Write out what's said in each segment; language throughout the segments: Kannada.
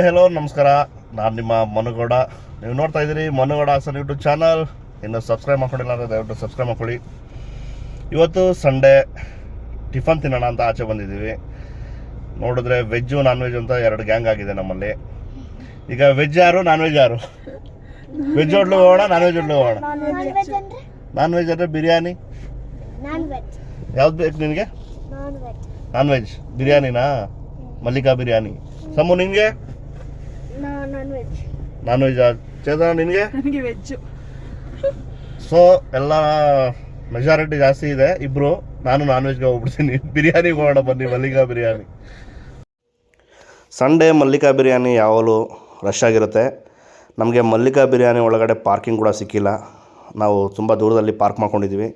ಹೆಲೋ ನಮಸ್ಕಾರ. ನಾನು ನಿಮ್ಮ ಮನುಗೌಡ. ನೀವು ನೋಡ್ತಾ ಇದ್ದೀರಿ ಮನುಗೌಡ ಹಾಸನ್ ಯೂಟ್ಯೂಬ್ ಚಾನಲ್. ಇನ್ನು ಸಬ್ಸ್ಕ್ರೈಬ್ ಮಾಡ್ಕೊಂಡಿಲ್ಲ ಅಂದರೆ ದಯವಿಟ್ಟು ಸಬ್ಸ್ಕ್ರೈಬ್ ಮಾಡ್ಕೊಳ್ಳಿ. ಇವತ್ತು ಸಂಡೇ ಟಿಫನ್ ತಿನ್ನೋಣ ಅಂತ ಆಚೆ ಬಂದಿದ್ದೀವಿ. ನೋಡಿದ್ರೆ ವೆಜ್ಜು ನಾನ್ ವೆಜ್ ಅಂತ ಎರಡು ಗ್ಯಾಂಗ್ ಆಗಿದೆ ನಮ್ಮಲ್ಲಿ. ಈಗ ವೆಜ್ ಯಾರು ನಾನ್ ವೆಜ್ ಯಾರು? ವೆಜ್ ಹೋಟ್ಲಿಗೆ ಹೋಗೋಣ, ನಾನ್ ವೆಜ್ ಹೋಟ್ಲಿಗೆ ಹೋಗೋಣ? ನಾನ್ ವೆಜ್ ಅಂದರೆ ಬಿರಿಯಾನಿ ಯಾವ್ದು ಬೇಕು ನಿನಗೆ? ನಾನ್ ವೆಜ್ ಬಿರಿಯಾನಿನಾ? ಮಲ್ಲಿಕಾ ಬಿರಿಯಾನಿ. ಸಮು ನಿನಗೆ? Non veg. ಚೇತನ ನಿನಗೆ? ವೆಜ್. ಸೊ ಎಲ್ಲ ಮೆಜಾರಿಟಿ ಜಾಸ್ತಿ ಇದೆ. ಇಬ್ರು. ನಾನು ನಾನ್ ವೆಜ್ಗೆ ಹೋಗ್ಬಿಡ್ತೀನಿ. ಬಿರಿಯಾನಿಗೆ ಹೋಗೋಣ ಬನ್ನಿ, ಮಲ್ಲಿಕಾ ಬಿರಿಯಾನಿ. ಸಂಡೇ ಮಲ್ಲಿಕಾ ಬಿರಿಯಾನಿ ಯಾವಾಗಲೂ ರಶ್ ಆಗಿರುತ್ತೆ. ನಮಗೆ ಮಲ್ಲಿಕಾ ಬಿರಿಯಾನಿ ಒಳಗಡೆ ಪಾರ್ಕಿಂಗ್ ಕೂಡ ಸಿಕ್ಕಿಲ್ಲ. ನಾವು ತುಂಬ ದೂರದಲ್ಲಿ ಪಾರ್ಕ್ ಮಾಡ್ಕೊಂಡಿದ್ದೀವಿ.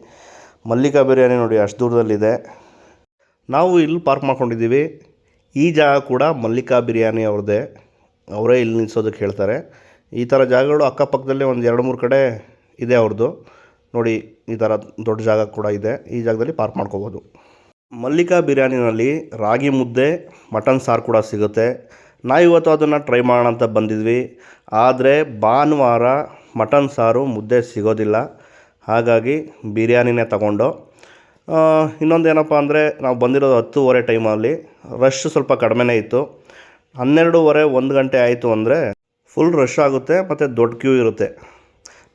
ಮಲ್ಲಿಕಾ ಬಿರಿಯಾನಿ ನೋಡಿ ಅಷ್ಟು ದೂರದಲ್ಲಿದೆ. ನಾವು ಇಲ್ಲಿ ಪಾರ್ಕ್ ಮಾಡ್ಕೊಂಡಿದ್ದೀವಿ. ಈ ಜಾಗ ಕೂಡ ಮಲ್ಲಿಕಾ ಬಿರಿಯಾನಿ ಅವ್ರದ್ದೇ. ಅವರೇ ಇಲ್ಲಿ ನಿಲ್ಲಿಸೋದಕ್ಕೆ ಹೇಳ್ತಾರೆ. ಈ ಥರ ಜಾಗಗಳು ಅಕ್ಕಪಕ್ಕದಲ್ಲೇ ಒಂದು 2-3 ಕಡೆ ಇದೆ ಅವ್ರದ್ದು. ನೋಡಿ ಈ ಥರ ದೊಡ್ಡ ಜಾಗ ಕೂಡ ಇದೆ. ಈ ಜಾಗದಲ್ಲಿ ಪಾರ್ಕ್ ಮಾಡ್ಕೋಬೋದು. ಮಲ್ಲಿಕಾ ಬಿರಿಯಾನಿನಲ್ಲಿ ರಾಗಿ ಮುದ್ದೆ, ಮಟನ್ ಸಾರು ಕೂಡ ಸಿಗುತ್ತೆ. ನಾವಿವತ್ತು ಅದನ್ನು ಟ್ರೈ ಮಾಡೋಣ ಅಂತ ಬಂದಿದ್ವಿ. ಆದರೆ ಭಾನುವಾರ ಮಟನ್ ಸಾರು ಮುದ್ದೆ ಸಿಗೋದಿಲ್ಲ. ಹಾಗಾಗಿ ಬಿರಿಯಾನಿನೇ ತಗೊಂಡು. ಇನ್ನೊಂದು ಏನಪ್ಪ ಅಂದರೆ ನಾವು ಬಂದಿರೋದು 10:30 ಟೈಮಲ್ಲಿ. ರಶ್ ಸ್ವಲ್ಪ ಕಡಿಮೆನೇ ಇತ್ತು. 12:30 1 ಗಂಟೆ ಆಯಿತು ಅಂದರೆ ಫುಲ್ ರಶ್ ಆಗುತ್ತೆ ಮತ್ತು ದೊಡ್ಡ ಕ್ಯೂ ಇರುತ್ತೆ.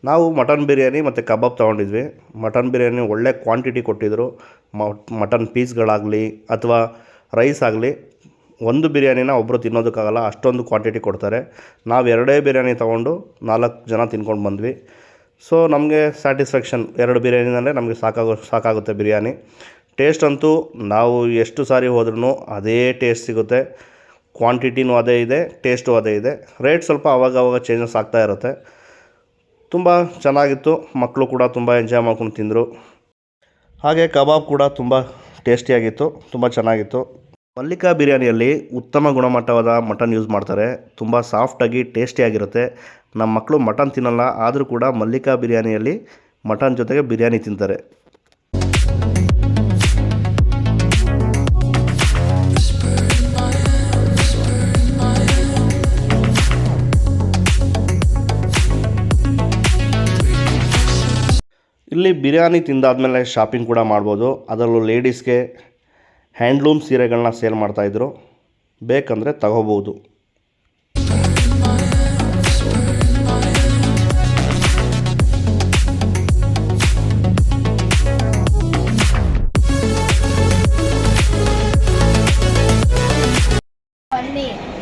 ನಾವು ಮಟನ್ ಬಿರಿಯಾನಿ ಮತ್ತು ಕಬಾಬ್ ತೊಗೊಂಡಿದ್ವಿ. ಮಟನ್ ಬಿರಿಯಾನಿ ಒಳ್ಳೆ ಕ್ವಾಂಟಿಟಿ ಕೊಟ್ಟಿದ್ದರು. ಮಟನ್ ಪೀಸ್ಗಳಾಗಲಿ ಅಥವಾ ರೈಸ್ ಆಗಲಿ, ಒಂದು ಬಿರಿಯಾನಿನ ಒಬ್ಬರು ತಿನ್ನೋದಕ್ಕಾಗಲ್ಲ, ಅಷ್ಟೊಂದು ಕ್ವಾಂಟಿಟಿ ಕೊಡ್ತಾರೆ. ನಾವು 2 ಬಿರಿಯಾನಿ ತೊಗೊಂಡು 4 ಜನ ತಿನ್ಕೊಂಡು ಬಂದ್ವಿ. ಸೊ ನಮಗೆ ಸ್ಯಾಟಿಸ್ಫ್ಯಾಕ್ಷನ್. 2 ಬಿರಿಯಾನಿನಲ್ಲೇ ನಮಗೆ ಸಾಕಾಗುತ್ತೆ ಬಿರಿಯಾನಿ. ಟೇಸ್ಟ್ ಅಂತೂ ನಾವು ಎಷ್ಟು ಸಾರಿ ಹೋದ್ರೂ ಅದೇ ಟೇಸ್ಟ್ ಸಿಗುತ್ತೆ. ಕ್ವಾಂಟಿಟಿನೂ ಅದೇ ಇದೆ, ಟೇಸ್ಟು ಅದೇ ಇದೆ. ರೇಟ್ ಸ್ವಲ್ಪ ಆವಾಗ ಚೇಂಜಸ್ ಆಗ್ತಾ ಇರುತ್ತೆ. ತುಂಬ ಚೆನ್ನಾಗಿತ್ತು. ಮಕ್ಕಳು ಕೂಡ ತುಂಬ ಎಂಜಾಯ್ ಮಾಡ್ಕೊಂಡು ತಿಂದರು. ಹಾಗೆ ಕಬಾಬ್ ಕೂಡ ತುಂಬ ಟೇಸ್ಟಿಯಾಗಿತ್ತು, ತುಂಬ ಚೆನ್ನಾಗಿತ್ತು. ಮಲ್ಲಿಕಾ ಬಿರಿಯಾನಿಯಲ್ಲಿ ಉತ್ತಮ ಗುಣಮಟ್ಟವಾದ ಮಟನ್ ಯೂಸ್ ಮಾಡ್ತಾರೆ. ತುಂಬ ಸಾಫ್ಟಾಗಿ ಟೇಸ್ಟಿಯಾಗಿರುತ್ತೆ. ನಮ್ಮ ಮಕ್ಕಳು ಮಟನ್ ತಿನ್ನಲ್ಲ, ಆದರೂ ಕೂಡ ಮಲ್ಲಿಕಾ ಬಿರಿಯಾನಿಯಲ್ಲಿ ಮಟನ್ ಜೊತೆಗೆ ಬಿರಿಯಾನಿ ತಿಂತಾರೆ. ಇಲ್ಲಿ ಬಿರಿಯಾನಿ ತಿಂದಾದ್ಮೇಲೆ ಶಾಪಿಂಗ್ ಕೂಡ ಮಾಡ್ಬೋದು. ಅದರಲ್ಲೂ ಲೇಡೀಸ್ಗೆ ಹ್ಯಾಂಡ್ಲೂಮ್ ಸೀರೆಗಳನ್ನ ಸೇಲ್ ಮಾಡ್ತಾಯಿದ್ರು. ಬೇಕಂದರೆ ತಗೋಬೋದು.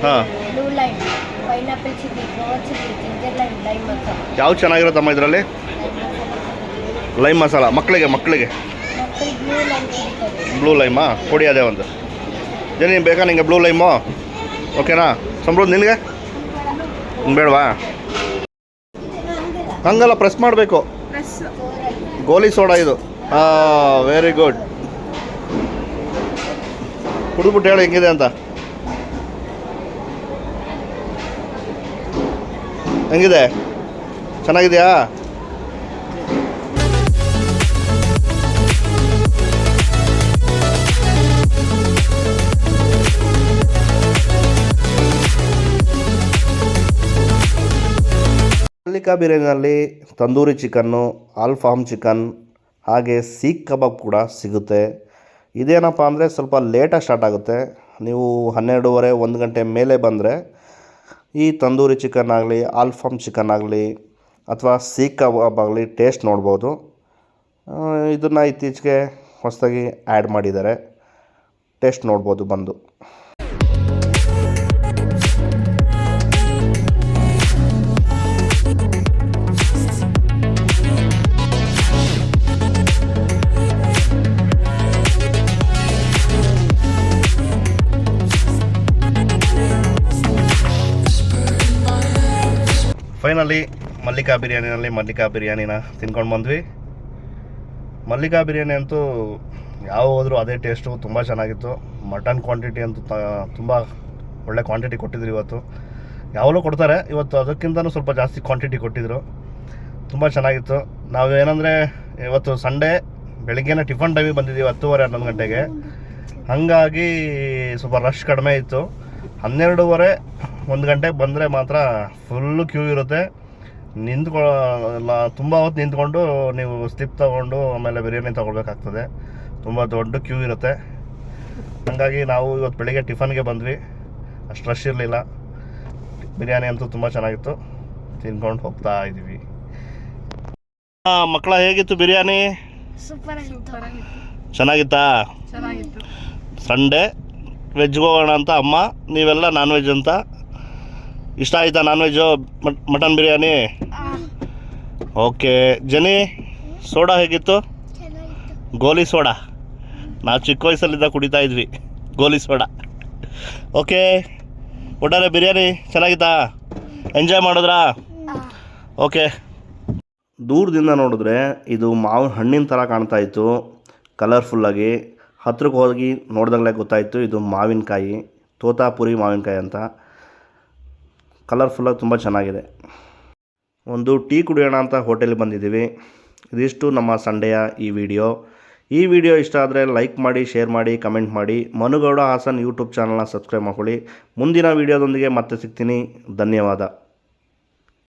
ಹಾಂ, ಯಾವ್ದು ಚೆನ್ನಾಗಿರುತ್ತಮ್ಮ ಇದರಲ್ಲಿ? ಲೈಮ್ ಮಸಾಲ. ಮಕ್ಕಳಿಗೆ ಬ್ಲೂ ಲೈಮಾ ಕೊಡಿ. ಅದೇ ಒಂದು ಜನ ಬೇಕಾ ನಿಮಗೆ ಬ್ಲೂ ಲೈಮು? ಓಕೆನಾ ಸಂಬಳದ ನಿನಗೆ? ಬೇಡವಾ? ಹಂಗಲ್ಲ, ಪ್ರೆಸ್ ಮಾಡಬೇಕು. ಗೋಲಿ ಸೋಡಾ ಇದು. Very good. ಕುಡಿದ್ಬಿಟ್ಟು ಹೇಳಿ ಹೆಂಗಿದೆ ಅಂತ. ಹೆಂಗಿದೆ? ಚೆನ್ನಾಗಿದೆಯಾ? Mallika ಬಿರಿಯಾನಿನಲ್ಲಿ tandoori chicken, Al Faham chicken, ಹಾಗೆ ಸೀಖ್ ಕಬಾಬ್ ಕೂಡ ಸಿಗುತ್ತೆ. ಇದೇನಪ್ಪ ಅಂದರೆ ಸ್ವಲ್ಪ ಲೇಟಾಗಿ ಸ್ಟಾರ್ಟ್ ಆಗುತ್ತೆ. ನೀವು 12:30 1 ಗಂಟೆ ಮೇಲೆ ಬಂದರೆ ಈ ತಂದೂರಿ ಚಿಕನ್ ಆಗಲಿ, ಆಲ್ಫಾಮ್ ಚಿಕನ್ ಆಗಲಿ ಅಥವಾ ಸೀಖ್ ಕಬಾಬ್ ಆಗಲಿ ಟೇಸ್ಟ್ ನೋಡ್ಬೋದು. ಇದನ್ನು ಇತ್ತೀಚೆಗೆ ಹೊಸದಾಗಿ ಆ್ಯಡ್ ಮಾಡಿದ್ದಾರೆ. ಟೇಸ್ಟ್ ನೋಡ್ಬೋದು ಬಂದು. ಫೈನಲಿ ಮಲ್ಲಿಕಾ ಬಿರಿಯಾನಿನ ತಿನ್ಕೊಂಡು ಬಂದ್ವಿ. ಮಲ್ಲಿಕಾ ಬಿರಿಯಾನಿ ಅಂತೂ ಯಾವ ಹೋದರೂ ಅದೇ ಟೇಸ್ಟು, ತುಂಬ ಚೆನ್ನಾಗಿತ್ತು. ಮಟನ್ ಕ್ವಾಂಟಿಟಿ ಅಂತೂ ತುಂಬ ಒಳ್ಳೆ ಕ್ವಾಂಟಿಟಿ ಕೊಟ್ಟಿದ್ರು. ಇವತ್ತು ಯಾವಾಗಲೂ ಕೊಡ್ತಾರೆ, ಇವತ್ತು ಅದಕ್ಕಿಂತಲೂ ಸ್ವಲ್ಪ ಜಾಸ್ತಿ ಕ್ವಾಂಟಿಟಿ ಕೊಟ್ಟಿದ್ದರು. ತುಂಬ ಚೆನ್ನಾಗಿತ್ತು. ನಾವು ಏನಂದರೆ ಇವತ್ತು ಸಂಡೇ ಬೆಳಿಗ್ಗೆನೇ ಟಿಫನ್ ಟೈಮಿಗೆ ಬಂದಿದ್ದೀವಿ 10:30 11 ಗಂಟೆಗೆ. ಹಾಗಾಗಿ ಸ್ವಲ್ಪ ರಶ್ ಕಡಿಮೆ ಇತ್ತು. 12:30 1 ಗಂಟೆಗೆ ಬಂದರೆ ಮಾತ್ರ ಫುಲ್ಲು ಕ್ಯೂ ಇರುತ್ತೆ. ತುಂಬ ಹೊತ್ತು ನಿಂತ್ಕೊಂಡು ನೀವು ಸ್ಲಿಪ್ ತೊಗೊಂಡು ಆಮೇಲೆ ಬಿರಿಯಾನಿ ತೊಗೊಳ್ಬೇಕಾಗ್ತದೆ. ತುಂಬ ದೊಡ್ಡ ಕ್ಯೂ ಇರುತ್ತೆ. ಹಾಗಾಗಿ ನಾವು ಇವತ್ತು ಬೆಳಿಗ್ಗೆ ಟಿಫನ್ಗೆ ಬಂದ್ವಿ, ಅಷ್ಟು ರಶ್ ಇರಲಿಲ್ಲ. ಬಿರಿಯಾನಿ ಅಂತೂ ತುಂಬ ಚೆನ್ನಾಗಿತ್ತು, ತಿನ್ಕೊಂಡು ಹೋಗ್ತಾ ಇದ್ದೀವಿ. ಮಕ್ಕಳ ಹೇಗಿತ್ತು ಬಿರಿಯಾನಿ? ಚೆನ್ನಾಗಿತ್ತಾ? ಸಂಡೇ ವೆಜ್ಗೆ ಹೋಗೋಣ ಅಂತ ಅಮ್ಮ, ನೀವೆಲ್ಲ ನಾನ್ ವೆಜ್ ಅಂತ. ಇಷ್ಟ ಆಯಿತಾ non veg, mutton biryani? Okay. Jani, soda ಹೇಗಿತ್ತು? ಗೋಲಿ ಸೋಡಾ. ನಾವು ಚಿಕ್ಕ ವಯಸ್ಸಲ್ಲಿದ್ದ ಕುಡಿತಾ ಇದ್ವಿ ಗೋಲಿ ಸೋಡಾ. ಓಕೆ, ಒಟ್ಟಾರೆ ಬಿರಿಯಾನಿ ಚೆನ್ನಾಗಿತ್ತಾ? ಎಂಜಾಯ್ ಮಾಡಿದ್ರಾ? ಓಕೆ. ದೂರದಿಂದ ನೋಡಿದ್ರೆ ಇದು ಮಾವಿನ ಹಣ್ಣಿನ ಥರ ಕಾಣ್ತಾ ಇತ್ತು, ಕಲರ್ಫುಲ್ಲಾಗಿ. ಹತ್ರಕ್ಕೆ ಹೋಗಿ ನೋಡಿದಾಗಲೇ ಗೊತ್ತಾಯಿತು ಇದು ಮಾವಿನಕಾಯಿ, ತೋತಾಪುರಿ ಮಾವಿನಕಾಯಿ ಅಂತ. ಕಲರ್ಫುಲ್ಲಾಗಿ ತುಂಬ ಚೆನ್ನಾಗಿದೆ. ಒಂದು ಟೀ ಕುಡಿಯೋಣ ಅಂತ ಹೋಟೆಲ್ಗೆ ಬಂದಿದ್ದೀವಿ. ಇದಿಷ್ಟು ನಮ್ಮ ಸಂಡೆಯ ಈ ವಿಡಿಯೋ ಇಷ್ಟ ಆದರೆ ಲೈಕ್ ಮಾಡಿ, ಶೇರ್ ಮಾಡಿ, ಕಮೆಂಟ್ ಮಾಡಿ. ಮನುಗೌಡ ಹಾಸನ್ ಯೂಟ್ಯೂಬ್ ಚಾನಲ್ನ ಸಬ್ಸ್ಕ್ರೈಬ್ ಮಾಡ್ಕೊಳ್ಳಿ. ಮುಂದಿನ ವಿಡಿಯೋದೊಂದಿಗೆ ಮತ್ತೆ ಸಿಗ್ತೀನಿ. ಧನ್ಯವಾದ.